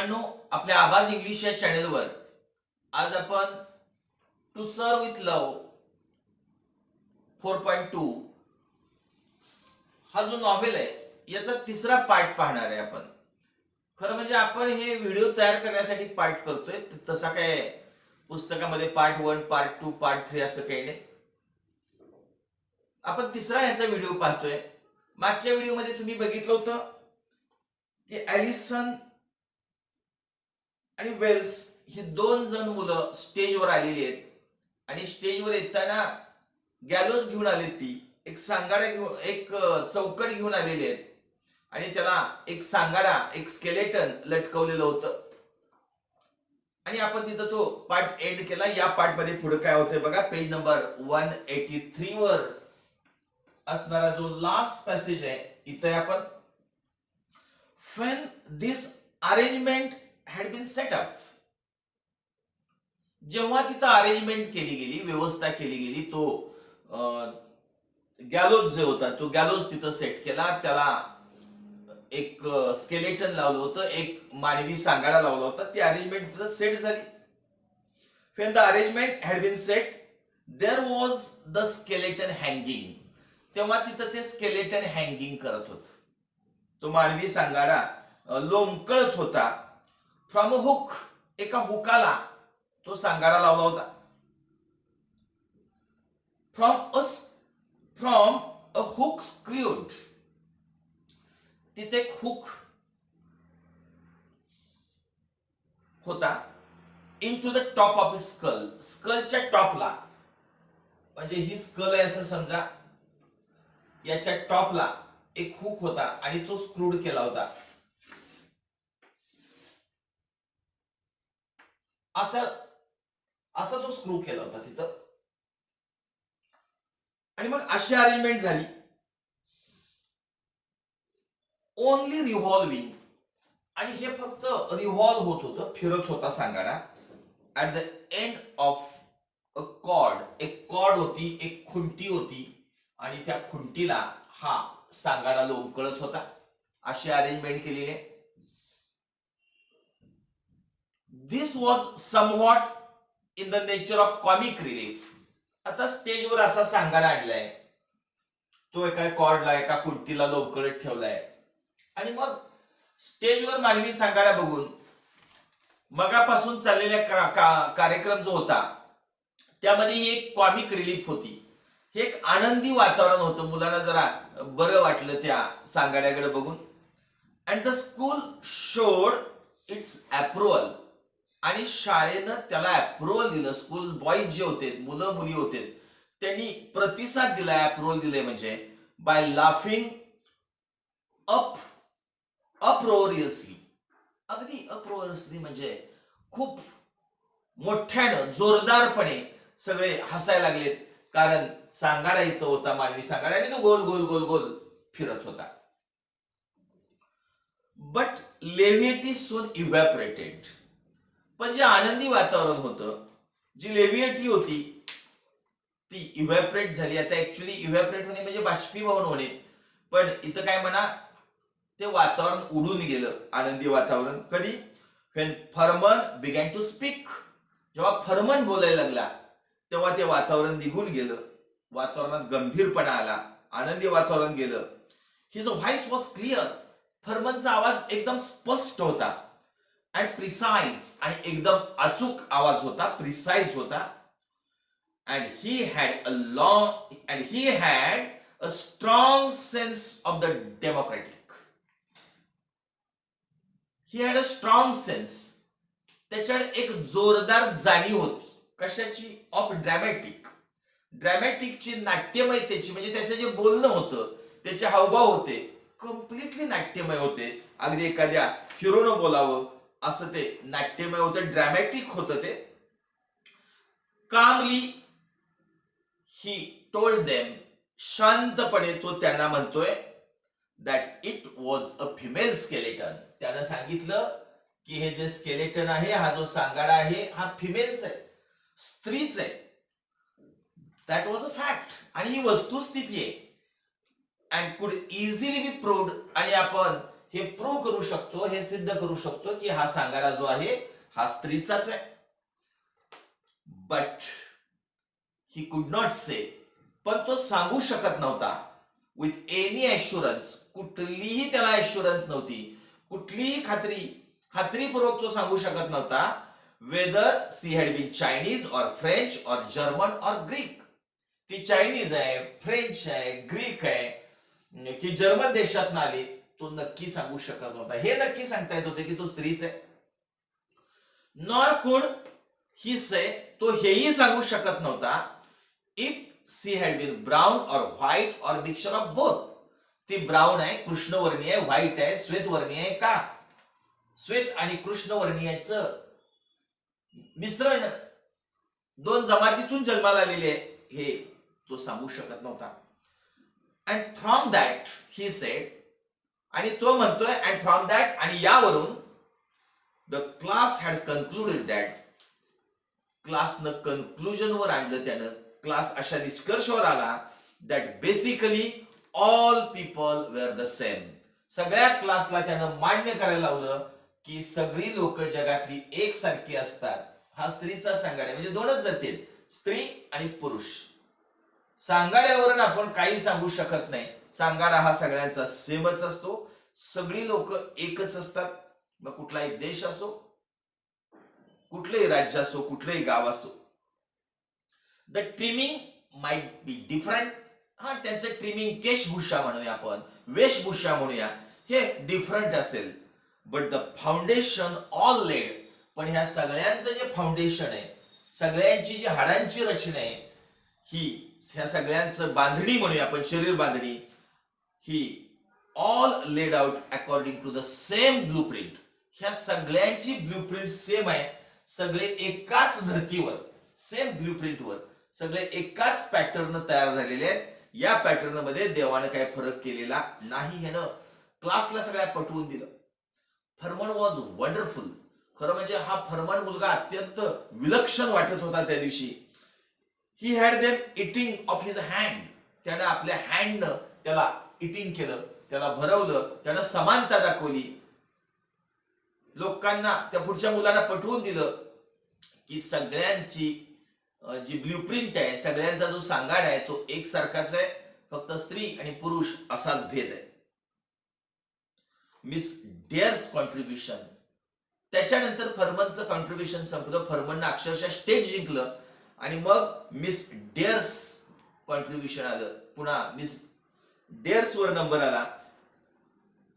मित्रांनो, आपल्या आवाज इंग्लिश या चॅनेलवर आज आपण टू सर्व विथ लव 4.2 हा जो नॉव्हेल आहे याचा तिसरा पार्ट पाहणार आहे आपण. खरं म्हणजे आपण हे व्हिडिओ तयार करण्यासाठी पार्ट करतोय, तसा काय पुस्तकामध्ये पार्ट 1, पार्ट 2, पार्ट 3 असं काही नाही. आपण तिसरा ह्याचा व्हिडिओ पाहतोय. मागच्या व्हिडिओमध्ये तुम्ही बघितलं होतं की ॲलिसन आणि वेल्स ही दोन जण मुलं स्टेजवर आलेली आहेत आणि स्टेजवर येताना गॅलोज घेऊन आली, ती एक सांगाडा घेऊन, एक चौकट घेऊन आलेली आहेत आणि त्याला एक सांगाडा, एक स्केलेटन लटकवलेलं होतं आणि आपण तिथं तो पार्ट एंड केला. या पार्ट मध्ये पुढे काय होतंय बघा, पेज नंबर 183 वर असणारा जो लास्ट पॅसेज आहे इथे आपण when this arrangement had been set up, जेव्हा तिथं अरेंजमेंट केली गेली, व्यवस्था केली गेली, तो गॅलोज जो होता तो गॅलोज तिथं सेट केला, त्याला एक स्केलेटन लावलं होतं, एक मानवी सांगाडा लावला होता. ती अरेंजमेंट तिथं सेट झाली. when the arrangement had been set there was the skeleton hanging, तेव्हा तिथं ते स्केलेटन हँगिंग करत होत. तो मानवी सांगाडा लोंबकळत होता. फ्रॉम अ हुक, एका हुकाला तो सांगाडा लावला होता. फ्रॉम अ हुक स्क्रूड, तिथे एक हुक होता. In to the top of it skull, स्कलच्या टॉपला, म्हणजे ही स्कल आहे असं समजा, याच्या टॉपला एक हुक होता आणि तो स्क्रूड केला होता. असा तो स्क्रू केला होता तिथं. आणि मग अशी अरेंजमेंट झाली. ओनली रिव्हॉल्विंग, आणि हे फक्त रिव्हॉल्व होत होतं, फिरत होता सांगाडा. At the end of a cord, एक कॉर्ड होती, एक खुंटी होती आणि त्या खुंटीला हा सांगाडा लोंबकळत होता. अशी अरेंजमेंट केलेली आहे. This was somewhat in the nature of comic relief. आता स्टेजवर असा सांगाडा आणलाय, तो एका कॉर्डला, एका खुंटीला लोंबकळत ठेवलाय आणि मग स्टेजवर मानवी सांगाडा बघून मगापासून चाललेला कार्यक्रम जो होता त्यामध्ये ही एक कॉमिक रिलीफ होती. हे एक आनंदी वातावरण होतं. मुलांना जरा बरं वाटलं त्या सांगाड्याकडे बघून. And the school showed it's approval, आणि शाळेनं त्याला अप्रुव्हल दिलं. स्कूल बॉईज जे होते, मुलं मुली होते, त्यांनी प्रतिसाद दिलाय, अप्रुव्हल दिले, म्हणजे बाय लाफिंग अप्रोरियसली. अगदी अप्रोरियसली म्हणजे खूप मोठ्यानं, जोरदारपणे सगळे हसायला लागलेत, कारण सांगाडा इथं होता, मानवी सांगाडा, आणि तो गोल गोल गोल गोल फिरत होता. बट लेव्हिटी सून इव्हॅपरेटेड. पण जे आनंदी वातावरण होतं, जी लेव्हिटी होती ती इव्हॅपरेट झाली. आता ऍक्च्युली इव्हॅपरेट होणे म्हणजे बाष्पीभवन होणे, पण इथं काय म्हणा, ते वातावरण उडून गेलं, आनंदी वातावरण. कधी? When Firman began to speak, जेव्हा फर्मन बोलायला लागला तेव्हा ते वातावरण निघून गेलं. वातावरणात गंभीरपणा आला, आनंदी वातावरण गेलं. हिज व्हॉइस वॉज क्लिअर, फर्मनचा आवाज एकदम स्पष्ट होता. अँड प्रिसाइज, आणि एकदम अचूक आवाज होता, प्रिसाइज होता. And he had a strong sense of the democratic. He had a strong sense, त्याच्याकडे एक जोरदार जाणीव होती. कशाची? Of dramatic. ड्रॅमॅटिकची, नाट्यमयतेची, म्हणजे त्याचं जे बोलणं होतं, त्याचे हावभाव होते, कम्प्लिटली नाट्यमय होते. अगदी एखाद्या हिरोनं बोलावं असं ते नाट्यमय होतं, ड्रॅमॅटिक होतं ते. कामली ही टोल्ड देम, शांतपणे तो त्यांना म्हणतोय, that it was a female skeleton. त्यानं सांगितलं की हे जे स्केलेटन आहे, हा जो सांगाडा आहे, हा फिमेलच आहे, स्त्रीच आहे. दॅट वॉज अ फॅक्ट, आणि ही वस्तुस्थिती आहे. अँड कुड इझिली बी प्रूव्ड, आणि आपण हे प्रूव्ह करू शकतो, हे सिद्ध करू शकतो की हा सांगाडा जो आहे हा स्त्रीचाच आहे. बट ही कुड नॉट से, पण तो सांगू शकत नव्हता विथ एनी ॲश्युरन्स, कुठलीही त्याला ॲश्युरन्स नव्हती, कुठलीही खात्रीपूर्वक तो सांगू शकत नव्हता whether she had been Chinese or French or German or Greek. ती चायनीज आहे, फ्रेंच आहे, ग्रीक आहे की जर्मन देशात आली, तो नक्की सांगू शकत नव्हता. हे नक्की सांगता येत होते की तो स्त्रीच आहे. नॉर कुड ही से, तो हेही सांगू शकत नव्हता if she had been brown or white or mixture of both. ती ब्राऊन आहे, कृष्णवर्णीय आहे, व्हाईट आहे, श्वेतवर्णीय आहे का, श्वेत आणि कृष्णवर्णीयाचं मिश्रण, दोन जमातीतून जन्माला आलेले आहे, हे तो सांगू शकत नव्हता. And from that he said, आणि तो म्हणतोय अँड फ्रॉम दॅट, आणि यावरून the class had concluded that, क्लासनं कन्क्लुजनवर आणलं, त्यानं क्लास अशा निष्कर्षावर आला that basically all people were the same. सगळ्या क्लासला त्यानं मान्य करायला लावलं की सगळी लोक जगातली एकसारखी असतात. हा स्त्रीचा सांगाडा म्हणजे दोनच जाती आहेत, स्त्री आणि पुरुष. सांगाड्यावरून आपण काही सांगू शकत नाही. सांगाडा हा सगळ्यांचा सेमच असतो, सगळी लोक एकच असतात. मग कुठलाही देश असो, कुठलेही राज्य असो, कुठलेही गाव असो. The trimming might be different, हा त्यांचं ट्रिमिंग, केशभूषा म्हणूया आपण, वेशभूषा म्हणूया, हे डिफरंट असेल. But the foundation all laid, पण ह्या सगळ्यांचं जे फाउंडेशन आहे, सगळ्यांची जी हाडांची रचना आहे, ही ह्या सगळ्यांचं बांधणी म्हणूया आपण, शरीर बांधणी, ही all laid out according to the same blueprint. ह्या सगळ्यांची ब्लूप्रिंट सेम आहे, सगळे एकाच धर्तीवर, सेम ब्लूप्रिंटवर, सगळे एकाच पॅटर्न तयार झालेले आहेत. या पॅटर्न मध्ये देवानं काही फरक केलेला नाही. ह्यानं क्लासला सगळ्या पटवून दिलं. फर्मन वॉज वंडरफुल. खरं म्हणजे हा फर्मन मुलगा अत्यंत विलक्षण वाटत होता त्या दिवशी. He had them eating of his hand, त्यानं आपल्या हँडनं त्याला इटिंग केलं, त्याला भरवलं, त्यानं समानता दाखवली. लोकांना, त्या पुढच्या मुलांना पटवून दिलं की सगळ्यांची जी ब्ल्यूप्रिंट आहे, सगळ्यांचा जो सांगाड आहे तो एकसारखाच आहे, फक्त स्त्री आणि पुरुष असाच भेद आहे. मिस डेअर्स कॉन्ट्रीब्युशन, त्याच्यानंतर फर्मनचं कॉन्ट्रीब्युशन संपलं. फर्मननं अक्षरशः स्टेज जिंकलं आणि मग मिस डेअर्स कॉन्ट्रीब्युशन आलं. पुन्हा मिस डेअर्स वर नंबर आला.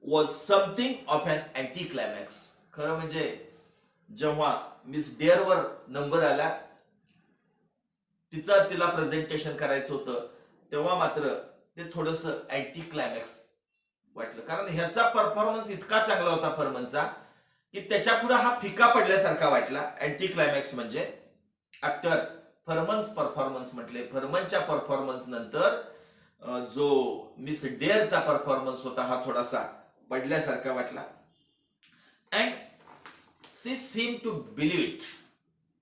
Was something of an anticlimax. खरं म्हणजे जेव्हा मिस डेअर वर नंबर आला, तिला प्रेझेंटेशन करायचं होतं, तेव्हा मात्र ते थोडस अँटी क्लायमॅक्स वाटलं. कारण ह्याचा परफॉर्मन्स इतका चांगला होता फर्मनचा की त्याच्या पुढे हा फिका पडल्यासारखा वाटला. अँटी क्लायमॅक्स म्हणजे आफ्टर फर्मन्स परफॉर्मन्स म्हटले, फर्मनच्या परफॉर्मन्स नंतर जो मिस डेअरचा परफॉर्मन्स होता हा थोडासा पडल्यासारखा वाटला. And she seem to believe it,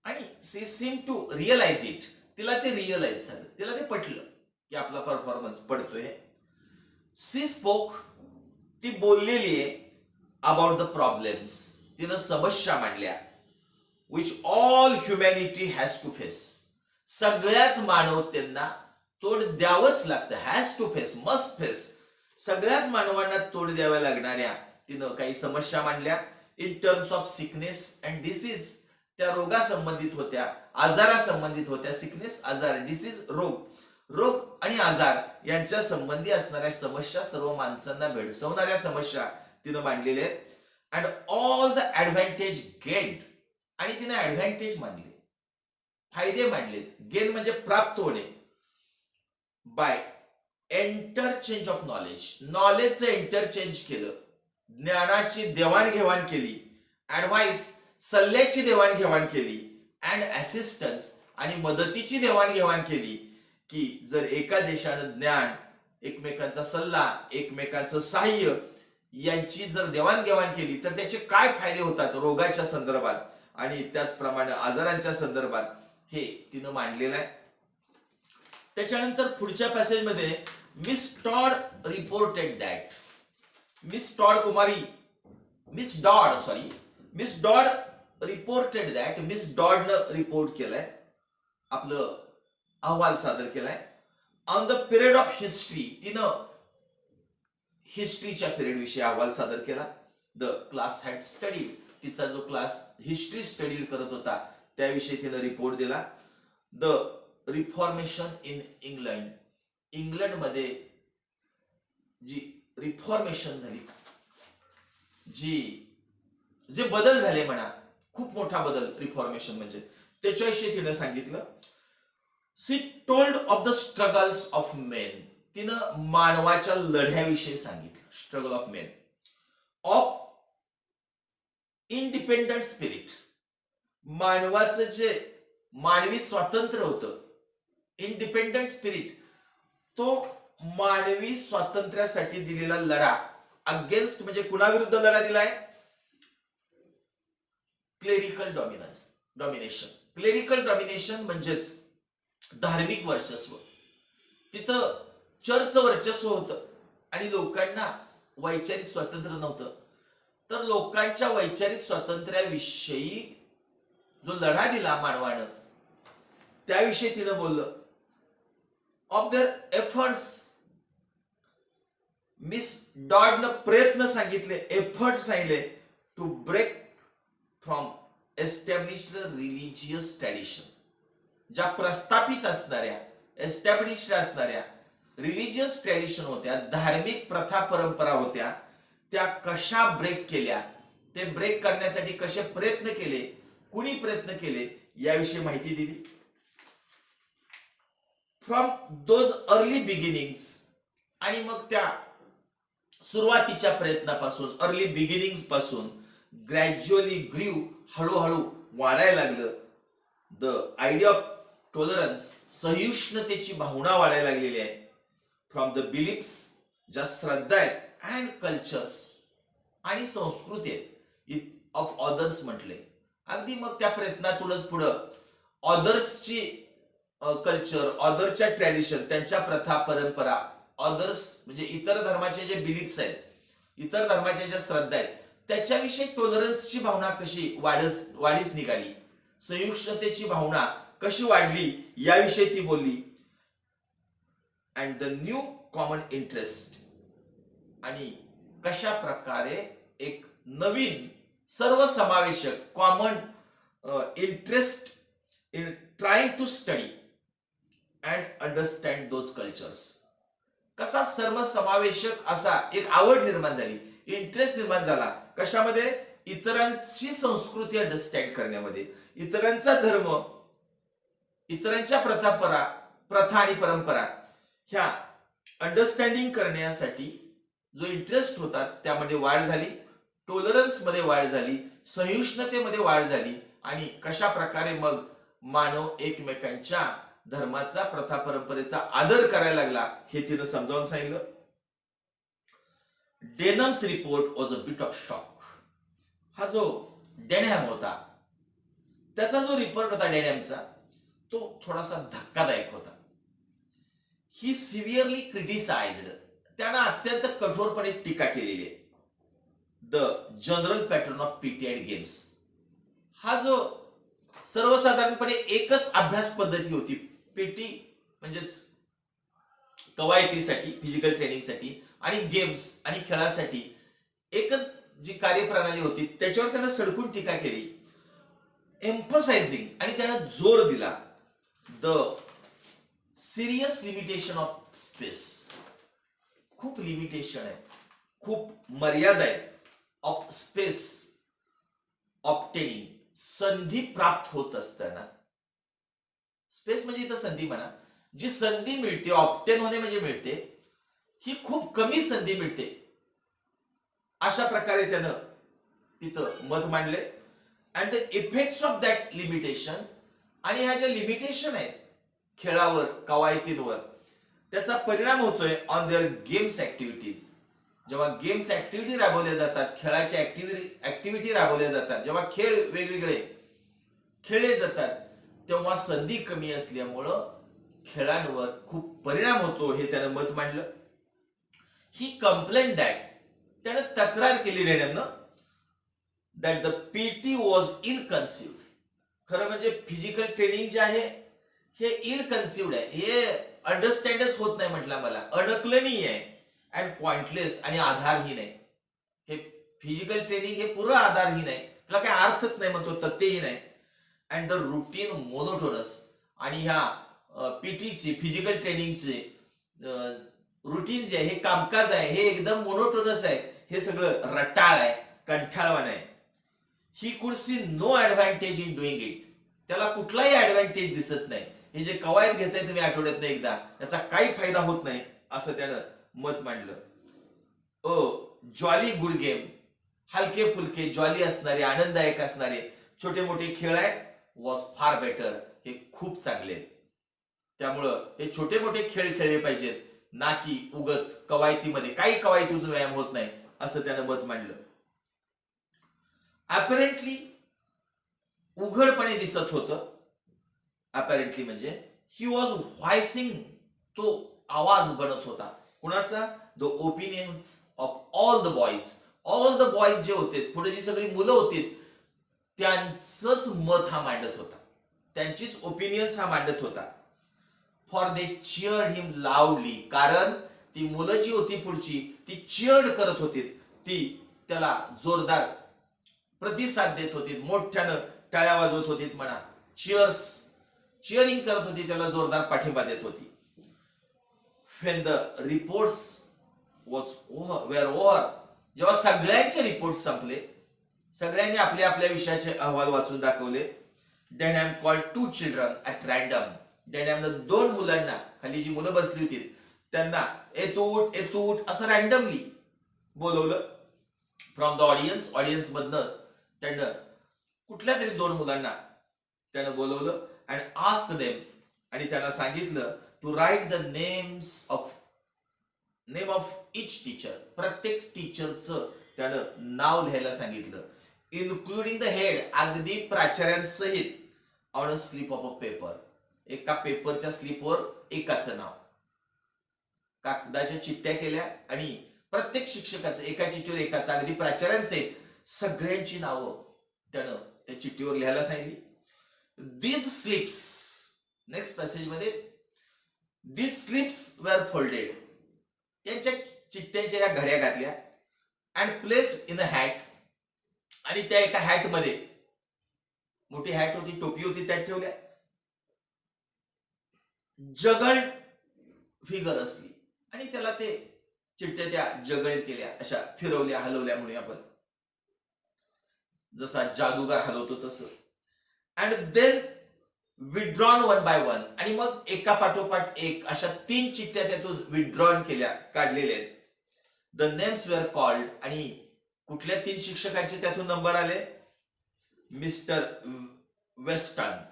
आणि she seem to realise it. तिला ते रिअलाइज झालं, तिला ते पटलं की आपला परफॉर्मन्स पडतोय. सी स्पोक, ती बोललेली आहे अबाउट द प्रॉब्लेम्स, तिनं समस्या मांडल्या. Which all humanity has to face, सगळ्याच मानवतेंना तोड द्यावंच लागतं. Has to face, must face, सगळ्याच मानवांना तोड द्याव्या लागणाऱ्या तिनं काही समस्या मांडल्या. In terms of sickness and disease, त्या रोगासंबंधित होत्या, आजारासंबंधित होत्या. सिकनेस आजार, डिसीज रोग, रोग आणि आजार यांच्या संबंधी असणाऱ्या समस्या, सर्व माणसांना भेडसावणाऱ्या समस्या तिनं मांडलेल्या आहेत. And all the advantage gained, आणि तिने ऍडव्हान्टेज मांडले, फायदे मांडले. गेन म्हणजे प्राप्त होणे. बाय इंटरचेंज ऑफ नॉलेज, नॉलेजचं इंटरचेंज केलं, ज्ञानाची देवाणघेवाण केली. ऍडवाइस, सल्ल्याची देवाणघेवाण केली. अँड असिस्टन्स, आणि मदतीची देवाणघेवाण केली. की जर एका देशानं ज्ञान, एकमेकांचा सल्ला, एकमेकांचं सहाय्य यांची जर देवाणघेवाण केली तर त्याचे काय फायदे होतात रोगाच्या संदर्भात आणि त्याचप्रमाणे आजारांच्या संदर्भात, हे तिनं मांडलेलं आहे. त्याच्यानंतर पुढच्या पॅसेजमध्ये Miss Todd reported that, Miss Dodd reported that Miss डॉडनं रिपोर्ट केलाय, आपलं अहवाल सादर केलाय. On the period of history, तिनं हिस्ट्रीच्या पिरियड विषयी अहवाल सादर केला. द क्लास हॅड स्टडी, तिचा जो क्लास हिस्ट्री स्टडी करत होता त्याविषयी तिनं रिपोर्ट दिला. द रिफॉर्मेशन इन इंग्लंड, इंग्लंडमध्ये जी रिफॉर्मेशन झाली, जे बदल झाले म्हणा, खूप मोठा बदल रिफॉर्मेशन म्हणजे, त्याच्याविषयी तिनं सांगितलं. She told of the struggles of men, तिनं मानवाच्या लढ्याविषयी सांगितलं. Struggle of men, of independent spirit, मानवाचं जे मानवी स्वातंत्र्य होतं, इंडिपेंडंट स्पिरिट, तो मानवी स्वातंत्र्यासाठी दिलेला लढा, अगेन्स्ट म्हणजे कुणाविरुद्ध लढा दिलाय? Clerical domination. क्लेरिकल डॉमिनेशन म्हणजेच धार्मिक वर्चस्व. तिथं चर्चचं वर्चस्व होतं आणि लोकांना वैचारिक स्वातंत्र्य नव्हतं. तर लोकांच्या वैचारिक स्वातंत्र्याविषयी जो लढा दिला मानवानं, त्याविषयी तिनं बोललं. ऑफ देअर एफर्ट्स, मिस डॉडनं प्रयत्न सांगितले, एफर्ट सांगितले to break from established religious tradition. ज्या प्रस्थापित असणाऱ्या, एस्टॅब्लिश्ड असणाऱ्या रिलिजियस ट्रॅडिशन होत्या, धार्मिक प्रथा परंपरा होत्या, त्या कशा ब्रेक केल्या, ते ब्रेक करण्यासाठी कसे प्रयत्न केले, कुणी प्रयत्न केले, याविषयी माहिती दिली. फ्रॉम दोज अर्ली बिगिनिंग्स, आणि मग त्या सुरुवातीच्या प्रयत्नापासून, अर्ली बिगिनिंग्स पासून ग्रॅज्युअली ग्रीव, हळूहळू वाढायला लागलं. द आयडिया ऑफ टॉलरन्स, सहिष्णुतेची भावना वाढायला लागलेली आहे. फ्रॉम द बिलीफ्स, ज्या श्रद्धा आहेत, अँड कल्चर्स, आणि संस्कृती आहेत, ऑफ ऑदर्स म्हटले. अगदी मग त्या प्रयत्नातूनच पुढं ऑदर्सची कल्चर, ऑदरच्या ट्रॅडिशन, त्यांच्या प्रथा परंपरा, ऑदर्स म्हणजे इतर धर्माचे जे बिलीफ्स आहेत, इतर धर्माच्या ज्या श्रद्धा आहेत, त्याच्याविषयी टॉलरन्सची भावना कशी वाढीस निघाली, सहिष्णुतेची भावना कशी वाढली, याविषयी ती बोलली. And the new common interest, आणि कशा प्रकारे एक नवीन सर्वसमावेशक common interest in trying to study and understand those cultures, कसा सर्वसमावेशक असा एक आवड निर्माण झाली, इंटरेस्ट निर्माण झाला. कशामध्ये? इतरांची संस्कृती अंडरस्टँड करण्यामध्ये, इतरांचा धर्म, इतरांच्या प्रथा आणि परंपरा ह्या अंडरस्टँडिंग करण्यासाठी जो इंटरेस्ट होता त्यामध्ये वाढ झाली, टॉलरन्स मध्ये वाढ झाली, सहिष्णुतेमध्ये वाढ झाली. आणि कशा प्रकारे मग मानव एकमेकांच्या धर्माचा, प्रथा परंपरेचा आदर करायला लागला, हे तिनं समजावून सांगितलं. Denham's report was a bit of shock. हा जो डेनहॅम होता, त्याचा जो रिपोर्ट होता डेनहॅमचा, तो थोडासा धक्कादायक होता. ही सिव्हिअरली क्रिटिसाइज्ड, त्यानं अत्यंत कठोरपणे टीका केलेली आहे. The general pattern of PT and games, हा जो सर्वसाधारणपणे एकच अभ्यास पद्धती होती, पीटी म्हणजेच कवायतीसाठी, फिजिकल ट्रेनिंगसाठी, आणि गेम्स आणि खेळासाठी एकच जी कार्यप्रणाली होती, त्याच्यावर त्यानं सडकून टीका केली. एम्फसाइजिंग, आणि त्यानं जोर दिला, the serious limitation of space, खूप लिमिटेशन आहे, खूप मर्यादा आहेत, ऑफ स्पेस ऑप्टेनिंग, संधी प्राप्त होत असताना. स्पेस म्हणजे इथं संधी म्हणा, जी संधी मिळते, ऑप्टेन होणे म्हणजे मिळते, ही खूप कमी संधी मिळते, अशा प्रकारे त्यानं तिथं मत मांडले. And the effects of that limitation, आणि ह्या ज्या लिमिटेशन आहेत खेळावर, कवायतींवर, त्याचा परिणाम होतोय ऑन देअर गेम्स ऍक्टिव्हिटीज. जेव्हा गेम्स ऍक्टिव्हिटी राबवल्या जातात, खेळाच्या ऍक्टिव्हिटी राबवल्या जातात, जेव्हा खेळ वेगवेगळे खेळले जातात, तेव्हा संधी कमी असल्यामुळं खेळांवर खूप परिणाम होतो, हे त्यानं मत मांडलं. ही कंप्लेन दॅट त्याने तक्रार केली रॅडमनं दॅट द पीटी वॉज इनकन्सिव्ड. खरं म्हणजे फिजिकल ट्रेनिंग जे आहे हे इनकन्सिव्ड आहे, हे अंडरस्टँडच होत नाही म्हटलं मला, अडकलनीय आहे अँड पॉइंटलेस आणि आधारहीन आहे. हे फिजिकल ट्रेनिंग हे पुरं आधारहीन आहे, त्याला काही अर्थच नाही म्हणतो, तथ्यहीन आहे. And the routine monotonous. आणि ह्या पीटीची फिजिकल ट्रेनिंगचे रुटीन जे आहे हे कामकाज आहे हे एकदम मोनोटोनस आहे, हे सगळं रटाळ आहे, कंठाळवाण आहे. He could see no advantage in doing it. त्याला कुठलाही ऍडव्हान्टेज दिसत नाही. हे जे कवायत घेताय तुम्ही आठवड्यातनं एकदा, याचा काही फायदा होत नाही असं त्यानं मत मांडलं. Jolly good game. हलके फुलके जॉली असणारे, आनंददायक असणारे छोटे मोठे खेळ आहेत, वॉज फार बेटर. हे खूप चांगले. त्यामुळं हे छोटे मोठे खेळ खेळले पाहिजेत, ना की उगच कवायतीमध्ये. काही कवायतीतून व्यायाम होत नाही असं त्यानं मत मांडलं. अपॅरेंटली उघडपणे दिसत होतं. अपॅरेंटली म्हणजे ही वॉज व्हॉइसिंग. तो आवाज बनत होता. कुणाचा? The opinions of all the boys. All the boys जे होते, पुढे जी सगळी मुलं होती, त्यांचंच मत हा मांडत होता, त्यांचीच ओपिनियन्स हा मांडत होता. For they cheered him loudly. कारण ती मुलं जी होती पुढची, ती चिअर्ड करत होती, ती त्याला जोरदार प्रतिसाद देत होती, मोठ्यानं टाळ्या वाजवत होती म्हणा, चिअरिंग करत होती, त्याला जोरदार पाठिंबा देत होती. when the reports were over. जेव्हा सगळ्यांचे रिपोर्ट संपले, सगळ्यांनी आपल्या आपल्या विषयाचे अहवाल वाचून दाखवले, डेनहॅम कॉल्ड 2 children at random. डेनहॅमनं 2 मुलांना, खाली जी मुलं बसली होती त्यांना एतूट असं रॅन्डमली बोलवलं. फ्रॉम द ऑडियन्स मधनं त्यानं कुठल्या तरी 2 मुलांना त्यानं बोलवलं. And asked them. आणि त्यांना सांगितलं to write the name of each teacher. प्रत्येक टीचरचं त्यानं नाव लिहायला सांगितलं, इन्क्लुडिंग द हेड. अगदी प्राचार्यांसहित. On a slip of a paper. एका पेपरच्या स्लिपवर एकाचं नाव. कागदाच्या चिठ्ठ्या केल्या आणि प्रत्येक शिक्षकाचं एका चिठ्ठीवर एकाचं, अगदी प्राचार्यांसहित सगळ्यांची नावं त्यानं त्या चिठ्ठीवर लिहायला सांगितली. These slips, नेक्स्ट पॅसेज मध्ये, these slips were folded. त्यांच्या चिठ्ठ्यांच्या या घड्या घातल्या and placed in a hat. आणि त्या एका हॅट मध्ये, मोठी हॅट होती, टोपी होती, त्यात ठेवल्या. जगल्ड फिगर असली आणि त्याला ते चिठ्ठ्या त्या जगल्ड केल्या, अशा फिरवल्या, हलवल्या म्हणूया आपण, जसा जादूगार हलवतो तसं. And then withdrawn 1 by 1. आणि मग एका पाठोपाठ एक अशा 3 चिठ्ठ्या त्यातून विथड्रॉन केल्या, काढलेल्या आहेत. The names were called. आणि कुठल्या 3 शिक्षकांचे त्यातून नंबर आले? मिस्टर वेस्टन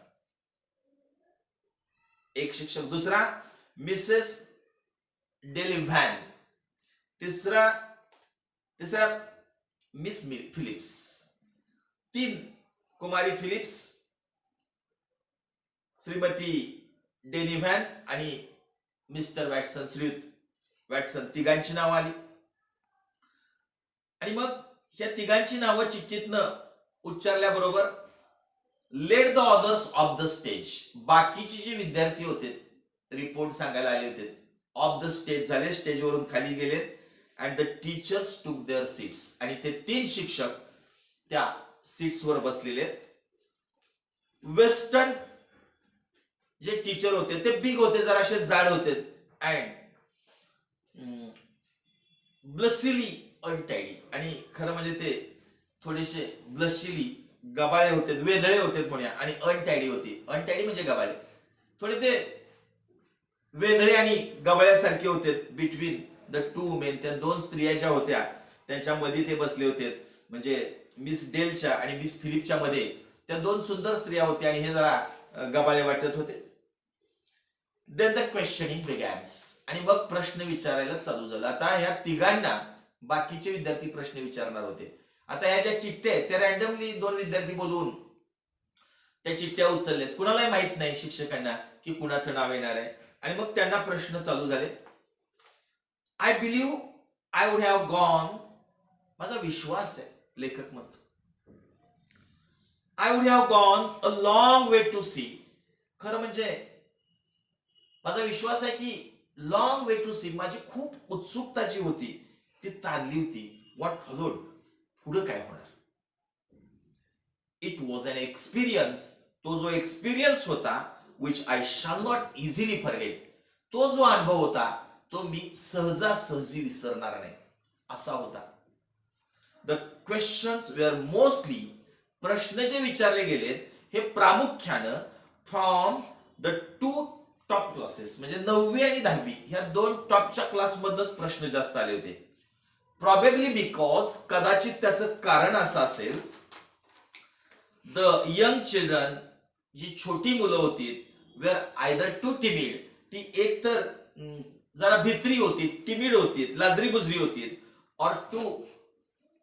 एक शिक्षक, दुसरा मिसेस डेलिव्हॅन, तिसरा मिस फिलिप्स. 3 कुमारी फिलिप्स, श्रीमती डेनिव्हॅन आणि मिस्टर वॅटसन, श्रीयुत वॅटसन, तिघांची नावं आली. आणि मग ह्या तिघांची नावं चिठ्ठीतनं उच्चारल्याबरोबर let the others off the stage. बाकीचे जे विद्यार्थी होते, रिपोर्ट सांगायला आले होते, ऑफ द स्टेज झाले, स्टेजवरून खाली गेले. अँड द टीचर्स टूक देअर सीट्स. आणि ते 3 शिक्षक त्या सीट्सवर बसलेले. वेस्टर्न जे टीचर होते ते बिग होते, जराशे जाड होते, अँड ब्लसिली अनटायडी. आणि खरं म्हणजे ते थोडेसे ब्लशिली गबाळे होते, वेदळे होते म्हणूया, आणि अनटायडी होती. अनटायडी म्हणजे गबाळे, थोडे ते वेदळे आणि गबाळ्यासारखे होते. बिटवीन द 2 मेन, त्या 2 स्त्रिया ज्या होत्या त्यांच्या मध्ये ते बसले होते. म्हणजे मिस डेलच्या आणि मिस फिलिपच्या मध्ये त्या 2 सुंदर स्त्रिया होत्या आणि हे जरा गबाळे वाटत होते. Then the questioning begins. आणि मग प्रश्न विचारायला चालू झालं. आता ह्या तिघांना बाकीचे विद्यार्थी प्रश्न विचारणार होते. आता ह्या ज्या चिठ्ठ्या आहेत त्या रॅन्डमली 2 विद्यार्थी बोलवून त्या चिठ्ठ्या उचलल्यात. कुणालाही माहित नाही शिक्षकांना की कुणाचं नाव येणार आहे. आणि मग त्यांना प्रश्न चालू झाले. I believe I would have gone माझा विश्वास आहे, लेखक म्हणतो. I would have gone a long way to see. खरं म्हणजे माझा विश्वास आहे की लॉंग वे टू सी, माझी खूप उत्सुकता जी होती ती ताणली होती. व्हॉट फॉलोड, पुढे काय होणार. इट वॉज अन एक्सपिरियन्स, तो जो एक्सपिरियन्स होता विच आय शाल नॉट इझिली फॉरगेट, तो जो अनुभव होता तो मी सहजासहजी विसरणार नाही असा होता. द क्वेश्चन्स वेअर मोस्टली, प्रश्न जे विचारले गेलेत हे प्रामुख्यानं from the two top classes, म्हणजे 9वी आणि 10वी ह्या दोन टॉपच्या क्लासमधनच प्रश्न जास्त आले होते. प्रॉबेबली बिकॉज, कदाचित त्याचं कारण असं असेल, द यंग चिल्ड्रन, जी छोटी मुलं होती, वेअर आयदर टू टिमिड, ती एक तर जरा भित्री होती, टिमिड होती, लाजरी बुजरी होती, और टू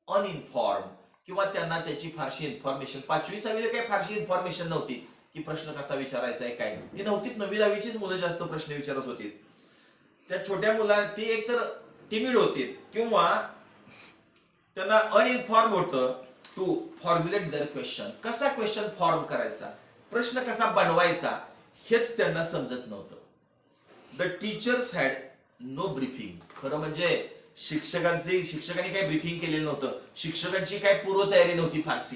अनइन्फॉर्म, किंवा त्यांना त्याची फारशी इन्फॉर्मेशन, 5वी 6वीला काही फारशी इन्फॉर्मेशन नव्हती की प्रश्न कसा विचारायचा आहे काय, ती नव्हती. 9वी 10वीचीच मुलं जास्त प्रश्न विचारत होती. त्या छोट्या मुलांना ती एकतर टिमिड होती किंवा त्यांना अनइन्फॉर्म होतं टू फॉर्म्युलेट देअर क्वेश्चन. कसा क्वेश्चन फॉर्म करायचा, प्रश्न कसा बनवायचा हेच त्यांना समजत नव्हतं. The teachers had no briefing. खरं म्हणजे शिक्षकांनी काही ब्रीफिंग केलेलं नव्हतं, शिक्षकांची काही पूर्वतयारी नव्हती फारशी.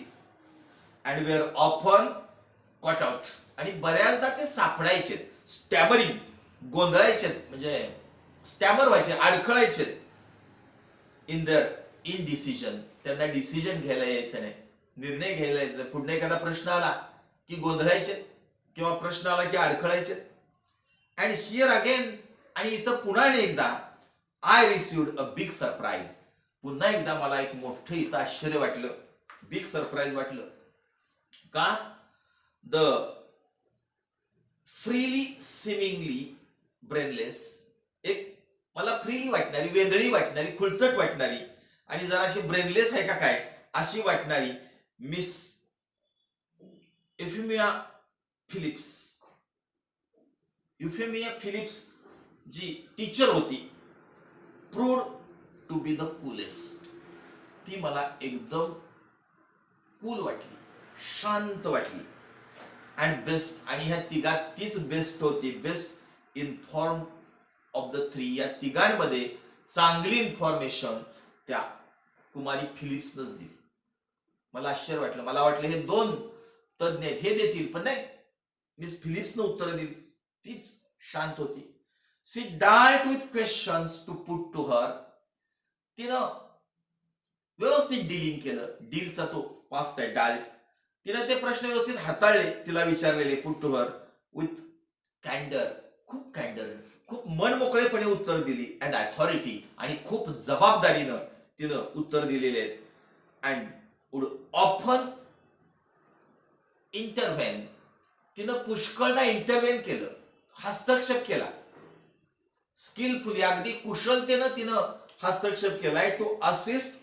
And were often caught out, आणि बऱ्याचदा ते सापडायचे, स्टॅमरिंग, गोंधळायचे, म्हणजे स्टॅमर व्हायचे, अडखळायचे इन दर इन डिसिजन. त्यांना डिसिजन घ्यायला यायचं नाही, निर्णय घ्यायला यायचं. पुढे एखादा प्रश्न आला की गोंधळायचे किंवा प्रश्न आला की अडखळायचे. अँड हिअर अगेन, आणि इथं पुन्हा एकदा I received a big surprise. पुन्हा एकदा मला एक मोठं इथं आश्चर्य वाटलं, बिग सरप्राईज वाटलं. का? द फ्रीली सिमिंगली ब्रेनलेस, एक मला फ्रीली वाटणारी, वेंधळी वाटणारी, खुलचट वाटणारी आणि जराशी ब्रेनलेस आहे का काय अशी वाटणारी Miss Euphemia Phillips. Euphemia Phillips जी टीचर होती, proved to be the coolest. ती मला एकदम कूल वाटली, शांत वाटली. अँड बेस्ट, आणि ह्या तिघात तीच बेस्ट होती, बेस्ट इन्फॉर्म ऑफ द 3. या तिघांमध्ये चांगली इन्फॉर्मेशन त्या कुमारी फिलिप्सनच दिली. मला आश्चर्य वाटलं, मला वाटलं हे दोन तज्ञ आहेत हे देतील, पण नाही, मिस फिलिप्सनं उत्तर दिली. तीच शांत होती. She dealt with questions to put to her. तिनं व्यवस्थित डीलिंग केलं, डीलचा तो पास्ट आहे डाल्ट. तिनं ते प्रश्न व्यवस्थित हाताळले, तिला विचारलेले, पुट टू हर विथ कॅन्डर, खूप कॅन्डर, खूप मनमोकळेपणे उत्तर दिली. अँड अथॉरिटी, आणि खूप जबाबदारीनं तिनं उत्तर दिलेले आहेत. अँड वुड ऑफन इंटरव्हेन, तिनं पुष्कळदा इंटरव्हेन केलं, हस्तक्षेप केला. स्किलफुली, अगदी कुशलतेनं तिनं हस्तक्षेप केलाय to assist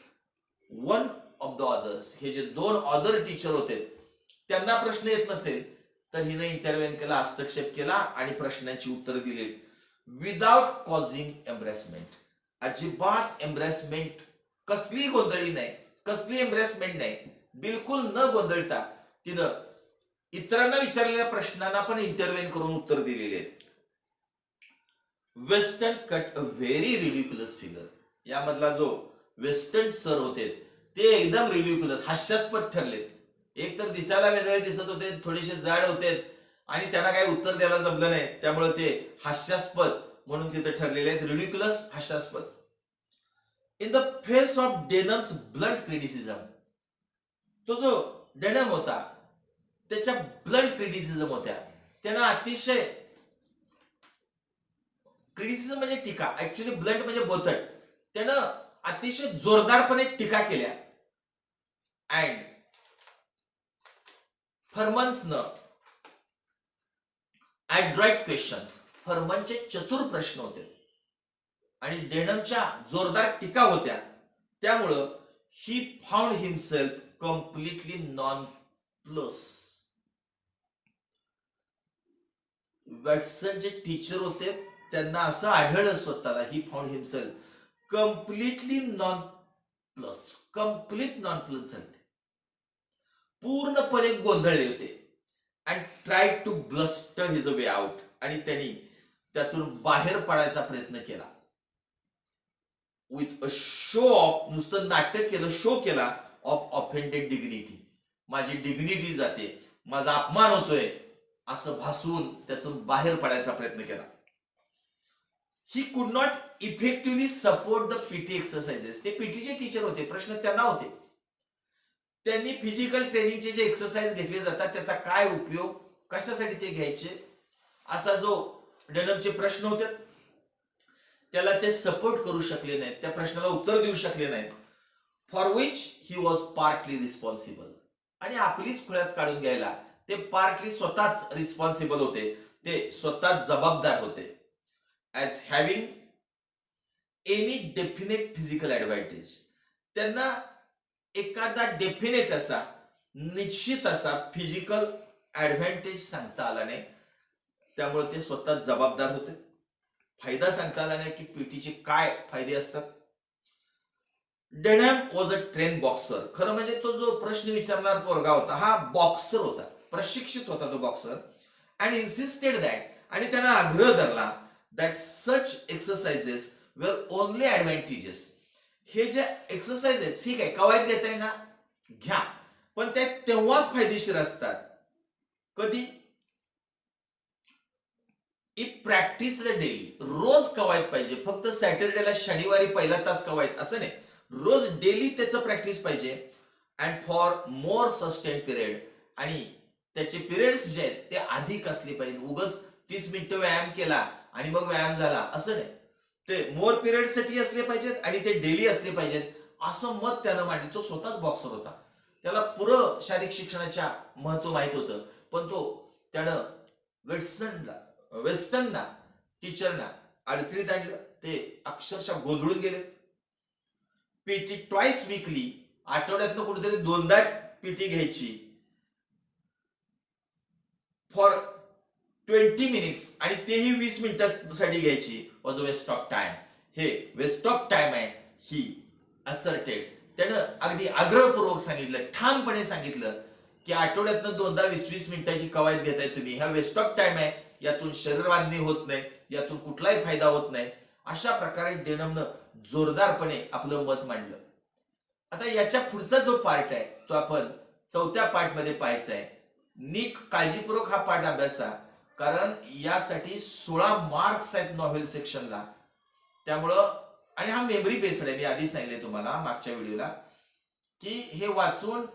one of the others. हे जे दोन अदर टीचर होते त्यांना प्रश्न येत नसेल तर हिनं इंटरव्हेन केला, हस्तक्षेप केला आणि प्रश्नांची उत्तर दिली विदाउट कॉझिंग एम्ब्रेसमेंट. अजिबात एम्ब्रेसमेंट, कसली गोंधळी नाही, कसली एम्ब्रेसमेंट नाही, बिलकुल न गोंधळता तिनं इतरांना विचारलेल्या प्रश्नांना पण इंटरव्हेन करून उत्तर दिलेले आहेत. Western cut a very ridiculous figure. यामधला जो वेस्टर्न सर होते ते एकदम रिडिक्युलस, हास्यास्पद ठरले. एक तर दिसायला वेगळे दिसत होते, थोडेसे जाड होते आणि त्यांना काही उत्तर द्यायला जमलं नाही, त्यामुळे ते हास्यास्पद म्हणून तिथे ठरलेले आहेत, रिडिक्युलस, हास्यास्पद. In the face of Denham's blunt criticism, तो जो डेनम होता त्याच्या ब्लंट क्रिटिसिझम होत्या, त्यांना अतिशय, क्रिटिसिझम म्हणजे टीका, ऍक्च्युअली ब्लंट म्हणजे बोथट, त्यानं अतिशय जोरदारपणे टीका केल्या. अँड फर्मन्सनं ऍड्रॉइट क्वेश्चन्स, फर्मनचे चतुर प्रश्न होते आणि डेनमच्या जोरदार टीका होत्या, त्यामुळं he found himself completely nonplussed. Watson जे टीचर होते त्यांना असं आढळलं स्वतःला, he found himself completely nonplussed, complete nonplussed झाले, पूर्णपणे गोंधळले होते. And try to bluster his way out, आणि त्यांनी त्यातून बाहेर पडायचा प्रयत्न केला. विथ अ शो ऑफ, नुसतं नाटक केलं, शो केला ऑफ ऑफेंडेड डिग्निटी. माझी डिग्निटी जाते, माझा अपमान होतोय असं भासवून त्यातून बाहेर पडायचा प्रयत्न केला. He could not effectively support the PT exercises. ते पीटीचे टीचर होते, प्रश्न त्यांना होते. त्यांनी फिजिकल ट्रेनिंगचे जे एक्सरसाइज घेतले जातात त्याचा काय उपयोग, कशासाठी ते घ्यायचे, असा जो डेनमचे प्रश्न होते त्याला ते सपोर्ट करू शकले नाहीत, त्या प्रश्नाला उत्तर देऊ शकले नाहीत. For which he was partly responsible. आणि आपलीच खुळ्यात काढून घ्यायला ते पार्टली स्वतःच रिस्पॉन्सिबल होते, ते स्वतः जबाबदार होते. As having any definite physical advantage. त्यांना एखादा डेफिनेट असा, निश्चित असा फिजिकल ऍडव्हान्टेज सांगता आला नाही, त्यामुळे ते स्वतः जबाबदार होते. फायदा सांगता आला नाही की पीटीचे काय फायदे असतात. डेनहॅम वॉज अ ट्रेन बॉक्सर. खरं म्हणजे तो जो प्रश्न विचारणार पोरगा होता हा बॉक्सर होता, प्रशिक्षित होता तो बॉक्सर. अँड इन्सिस्टेड दॅट, आणि त्यानं आग्रह धरला that such exercises were only advantages. हे जे एक्सरसाइज आहेत, ठीक आहे, कवायत घेताय ना, घ्या, पण ते तेव्हाच फायदेशीर असतात कधी, इफ प्रॅक्टिस डेली. रोज कवायत पाहिजे, फक्त सॅटर्डेला शनिवारी पहिला तास कवायत असं नाही, रोज डेली त्याचं प्रॅक्टिस पाहिजे. And for more sustain period, आणि त्याचे पिरियड्स जे आहेत ते अधिक असले पाहिजे. उगाच 30 मिनिटं व्यायाम केला आणि मग व्यायाम झाला असं नाही, ते मोर पिरियड साठी असले पाहिजेत आणि ते डेली असले पाहिजेत असं मत त्यानं मांडलं. तो स्वतःच बॉक्सर होता, त्याला पुरं शारीरिक शिक्षणाच्या महत्व माहित होतं, पण तो त्यानं वेस्टर्नला टीचरना अडचणीत आणलं, ते अक्षरशः गोंधळून गेले. पीटी ट्वाइस वीकली, आठवड्यातनं कुठेतरी 2दा पीटी घ्यायची फॉर 20 मिनिट्स, आणि तेही 20 मिनिटांसाठी घ्यायची, was a waste of time. हे वेस्ट ऑफ टाइम आहे ही असर्टेड. त्यानं अगदी आग्रहपूर्वक सांगितलं, ठामपणे सांगितलं की आठवड्यातनं 2दा 20-20 मिनिटाची कवायत घेताय तुम्ही, हा वेस्ट ऑफ टाइम आहे, यातून शरीर बांधणी होत नाही, यातून कुठलाही फायदा होत नाही. अशा प्रकारे डेनमनं जोरदारपणे आपलं मत मांडलं. आता याच्या पुढचा जो पार्ट आहे तो आपण 4थ्या पार्टमध्ये पाहायचा आहे. नीट काळजीपूर्वक हा पार्ट अभ्यासा, कारण यासाठी 16 मार्क्स आहेत नॉव्हेल सेक्शनला. त्यामुळं, आणि हा मेमरी बेस्ड आहे, मी आधी सांगितले तुम्हाला मागच्या व्हिडिओला की हे वाचून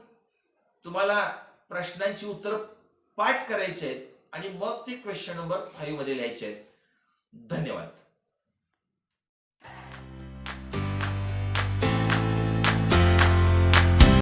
तुम्हाला प्रश्नांची उत्तर पाठ करायची आहेत आणि मग ते क्वेश्चन नंबर 5 मध्ये लिहायचे आहेत. धन्यवाद.